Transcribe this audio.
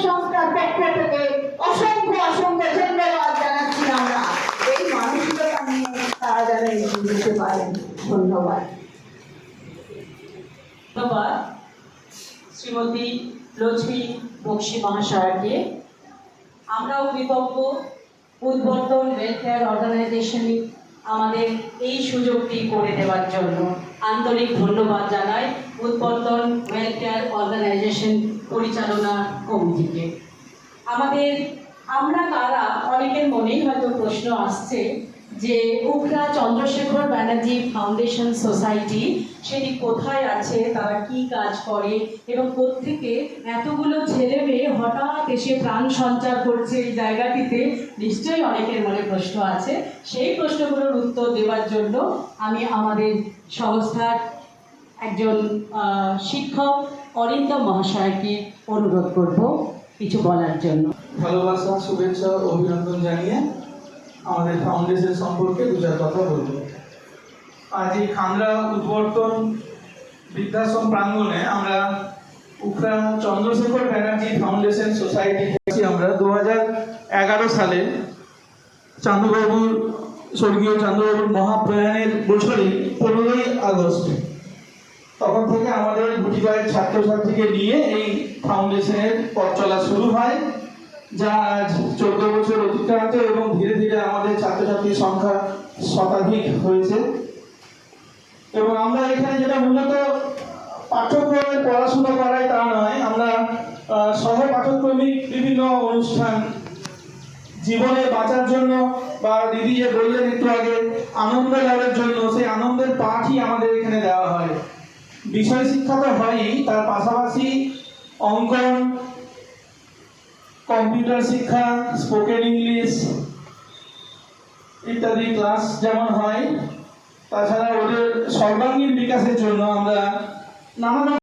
সংস্থার পক্ষ থেকে অসংখ্য অসংখ্য ধন্যবাদ জানাচ্ছি। আমরা এই মানসিকতা নিয়ে তারা যেন এগিয়ে যেতে পারেন। ধন্যবাদ। ধন্যবাদ শ্রীমতী লক্ষ্মী বক্সী মহাশয়কে। আমরাও কৃতজ্ঞ উদ্বর্তন ওয়েলফেয়ার অর্গানাইজেশন আমাদের এই সুযোগটি করে দেওয়ার জন্য আন্তরিক ধন্যবাদ জানাই উদ্বর্তন ওয়েলফেয়ার অর্গানাইজেশন পরিচালনা কমিটিকে। আমরা কারা, অনেকের মনেই হয়তো প্রশ্ন আসছে যে উখরা চন্দ্রশেখর ব্যানার্জি ফাউন্ডেশন সোসাইটি সেটি কোথায় আছে, তারা কি কাজ করে এবং কোত্থেকে এতগুলো ছেলে মেয়ে হঠাৎ এসে প্রাণ সঞ্চার করছে এই জায়গাটিতে, নিশ্চয়ই অনেকের মনে প্রশ্ন আছে। সেই প্রশ্নগুলোর উত্তর দেওয়ার জন্য আমি আমাদের সংস্থার একজন শিক্ষক অরিন্দম মহাশয়কে অনুরোধ করব কিছু বলার জন্য। ভালোবাসা, শুভেচ্ছা, অভিনন্দন জানিয়ে আমাদের ফাউন্ডেশন সম্পর্কে দু চার কথা বলবো। আজ এই খান্দ্রা উদ্বর্তন বৃদ্ধাশ্রম প্রাঙ্গণে আমরা উখরা চন্দ্রশেখর ব্যানার্জি ফাউন্ডেশন সোসাইটি আমরা 2011 সালে স্বর্গীয় চান্দুবাবুর মহাপ্রয়াণের বছরে 15ই আগস্ট তখন থেকে আমাদের গুটি কয়েক ছাত্রছাত্রীকে নিয়ে এই ফাউন্ডেশনের পথ চলা শুরু হয়, যা আজ 14 বছর অতিক্রান্ত এবং ধীরে ধীরে আমাদের ছাত্রছাত্রীর সংখ্যা শতাধিক হয়েছে। এবং আমরা এখানে যেটা মূলত পাঠ্যক্রমে পড়াশোনা করাই তা নয়, আমরা সহ পাঠ্যক্রমিক বিভিন্ন অনুষ্ঠান, জীবনে বাঁচার জন্য বা দিদি যে বললেন একটু আগে আনন্দ লাভের জন্য, সেই আনন্দের পাঠই আমাদের এখানে দেওয়া হয়। বিষয় শিক্ষা তো হয়ই, তার পাশাপাশি অঙ্কন, কম্পিউটার শিক্ষা, স্পোকেন ইংলিশ ইত্যাদি ক্লাস যেমন হয়, তাছাড়া ওদের সর্বাঙ্গীন বিকাশের জন্য আমরা নানা